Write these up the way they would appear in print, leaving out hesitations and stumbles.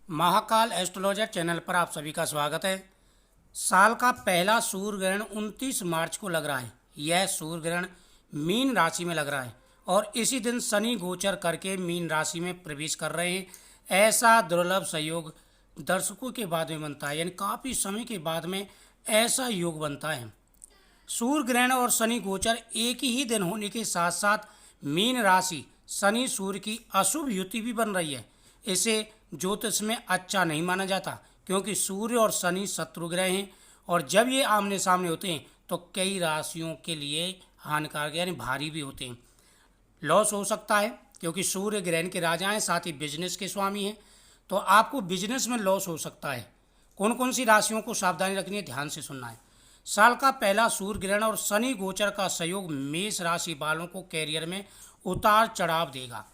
Mahakal astrologer channel पर आप सभी का स्वागत है। साल का पहला सूर्य ग्रहण 29 मार्च को लग रहा है। यह सूर्य ग्रहण मीन राशि में लग रहा है और इसी दिन शनि गोचर करके मीन राशि में प्रवेश कर रहे हैं। ऐसा दुर्लभ संयोग दर्शकों के बाद में बनता है, यानी काफ़ी समय के बाद में ऐसा योग बनता है। सूर्य ग्रहण और शनि गोचर एक ही दिन होने के साथ साथ मीन राशि शनि सूर्य की अशुभ युति भी बन रही है। इसे ज्योतिष में अच्छा नहीं माना जाता क्योंकि सूर्य और शनि शत्रु ग्रह हैं और जब ये आमने सामने होते हैं तो कई राशियों के लिए हानिकारक यानी भारी भी होते हैं। लॉस हो सकता है क्योंकि सूर्य ग्रहण के राजा हैं, साथ ही बिजनेस के स्वामी हैं, तो आपको बिजनेस में लॉस हो सकता है। कौन कौन सी राशियों को सावधानी रखनी है, ध्यान से सुनना है। साल का पहला सूर्य ग्रहण और शनि गोचर का संयोग मेष राशि वालों को कैरियर में उतार चढ़ाव देगा।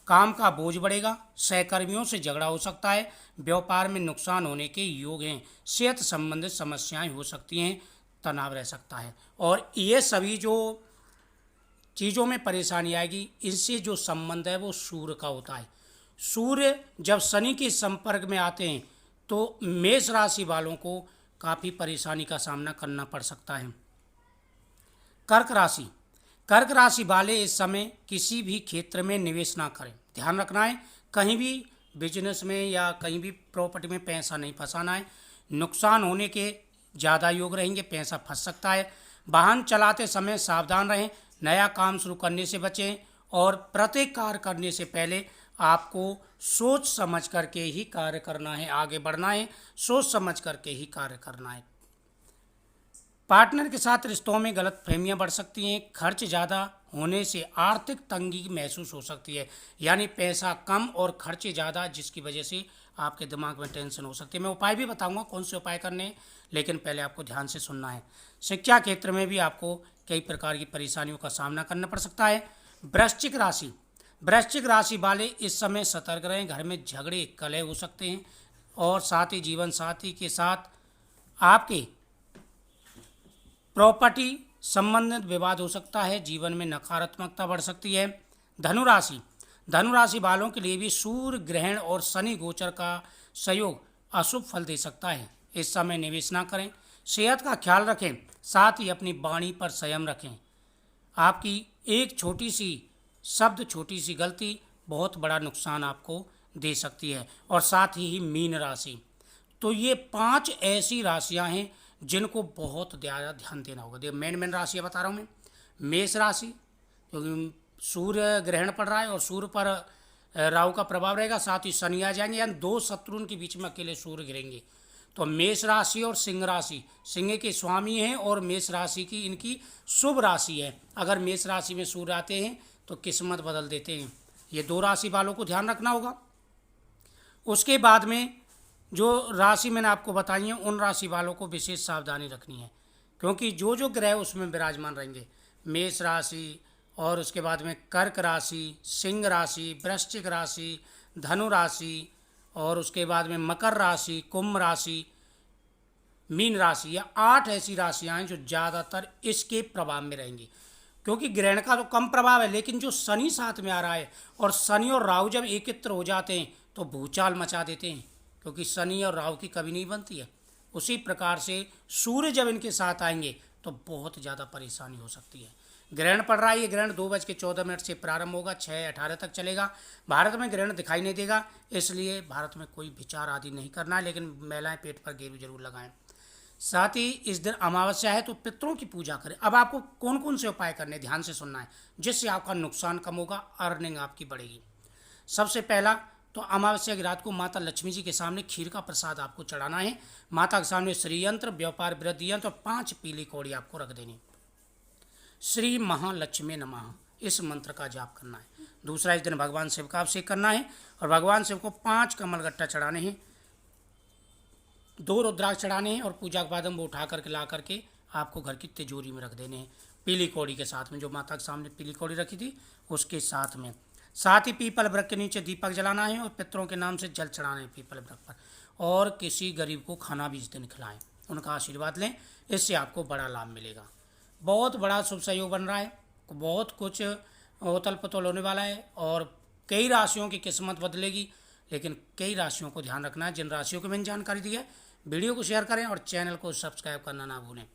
काम का बोझ बढ़ेगा, सहकर्मियों से झगड़ा हो सकता है, व्यापार में नुकसान होने के योग हैं, सेहत संबंधित समस्याएं हो सकती हैं, तनाव रह सकता है। और ये सभी जो चीज़ों में परेशानी आएगी, इनसे जो संबंध है वो सूर्य का होता है। सूर्य जब शनि के संपर्क में आते हैं तो मेष राशि वालों को काफ़ी परेशानी का सामना करना पड़ सकता है। कर्क राशि, कर्क राशि वाले इस समय किसी भी क्षेत्र में निवेश ना करें। ध्यान रखना है, कहीं भी बिजनेस में या कहीं भी प्रॉपर्टी में पैसा नहीं फंसाना है। नुकसान होने के ज़्यादा योग रहेंगे, पैसा फंस सकता है। वाहन चलाते समय सावधान रहें, नया काम शुरू करने से बचें और प्रत्येक कार्य करने से पहले आपको सोच समझ करके ही कार्य करना है, आगे बढ़ना है, सोच समझ करके ही कार्य करना है। पार्टनर के साथ रिश्तों में गलत फहमियाँ बढ़ सकती हैं। खर्च ज़्यादा होने से आर्थिक तंगी महसूस हो सकती है, यानी पैसा कम और खर्चे ज़्यादा, जिसकी वजह से आपके दिमाग में टेंशन हो सकती है। मैं उपाय भी बताऊंगा कौन से उपाय करने हैं, लेकिन पहले आपको ध्यान से सुनना है। शिक्षा क्षेत्र में भी आपको कई प्रकार की परेशानियों का सामना करना पड़ सकता है। वृश्चिक राशि, वृश्चिक राशि वाले इस समय सतर्क रहें, घर में झगड़े कलह हो सकते हैं और साथ ही जीवन साथी के साथ आपके प्रॉपर्टी संबंधित विवाद हो सकता है। जीवन में नकारात्मकता बढ़ सकती है। धनुराशि, धनुराशि वालों के लिए भी सूर्य ग्रहण और शनि गोचर का संयोग अशुभ फल दे सकता है। इस समय निवेश ना करें, सेहत का ख्याल रखें, साथ ही अपनी वाणी पर संयम रखें। आपकी एक छोटी सी शब्द, छोटी सी गलती बहुत बड़ा नुकसान आपको दे सकती है। और साथ ही मीन राशि, तो ये 5 ऐसी राशियां हैं जिनको बहुत ज़्यादा ध्यान देना होगा। देखिए मेन राशियाँ बता रहा हूँ मैं। मेष राशि, क्योंकि सूर्य ग्रहण पड़ रहा है और सूर्य पर राहु का प्रभाव रहेगा, साथ ही शनि आ जाएंगे, यानी 2 शत्रुओं के बीच में अकेले सूर्य गिरेंगे। तो मेष राशि और सिंह राशि, सिंह के स्वामी हैं और मेष राशि की इनकी शुभ राशि है। अगर मेष राशि में सूर्य आते हैं तो किस्मत बदल देते हैं। ये 2 राशि वालों को ध्यान रखना होगा। उसके बाद में जो राशि मैंने आपको बताई है उन राशि वालों को विशेष सावधानी रखनी है, क्योंकि जो जो ग्रह उसमें विराजमान रहेंगे, मेष राशि और उसके बाद में कर्क राशि, सिंह राशि, वृश्चिक राशि, धनु राशि और उसके बाद में मकर राशि, कुंभ राशि, मीन राशि, या 8 ऐसी राशियां हैं जो ज़्यादातर इसके प्रभाव में रहेंगी। क्योंकि ग्रहण का तो कम प्रभाव है, लेकिन जो शनि साथ में आ रहा है और शनि और राहु जब एकत्र हो जाते हैं तो भूचाल मचा देते हैं, क्योंकि शनि और राहु की कभी नहीं बनती है। उसी प्रकार से सूर्य जब इनके साथ आएंगे तो बहुत ज़्यादा परेशानी हो सकती है। ग्रहण पड़ रहा है, ये ग्रहण 2:14 से प्रारंभ होगा, 6:18 तक चलेगा। भारत में ग्रहण दिखाई नहीं देगा, इसलिए भारत में कोई विचार आदि नहीं करना है, लेकिन महिलाएं पेट पर गेरू जरूर लगाएं। साथ ही इस दिन अमावस्या है तो पितरों की पूजा करें। अब आपको कौन कौन से उपाय करने, ध्यान से सुनना है, जिससे आपका नुकसान कम होगा, अर्निंग आपकी बढ़ेगी। सबसे पहला तो अमावस्या की रात को माता लक्ष्मी जी के सामने खीर का प्रसाद आपको चढ़ाना है। माता के सामने श्री यंत्र, व्यापार वृद्धि यंत्र और 5 पीली कौड़ी आपको रख देनी। श्री महालक्ष्मी नमः इस मंत्र का जाप करना है। दूसरा, इस दिन भगवान शिव का अभिषेक करना है और भगवान शिव को 5 कमल गट्टा चढ़ाने हैं, 2 रुद्राक्ष चढ़ाने हैं और पूजा के बाद हम वो उठा करके ला करके आपको घर की तिजोरी में रख देने हैं, पीली कौड़ी के साथ में। जो माता के सामने पीली कौड़ी रखी थी उसके साथ में। साथ ही पीपल वृक्ष के नीचे दीपक जलाना है और पितरों के नाम से जल चढ़ाना है पीपल वृक्ष पर। और किसी गरीब को खाना भी इस दिन खिलाएं, उनका आशीर्वाद लें, इससे आपको बड़ा लाभ मिलेगा। बहुत बड़ा शुभ सहयोग बन रहा है, बहुत कुछ उथल पुथल होने वाला है और कई राशियों की किस्मत बदलेगी। लेकिन कई राशियों को ध्यान रखना है। जिन राशियों की मैंने जानकारी दी है, वीडियो को शेयर करें और चैनल को सब्सक्राइब करना ना भूलें।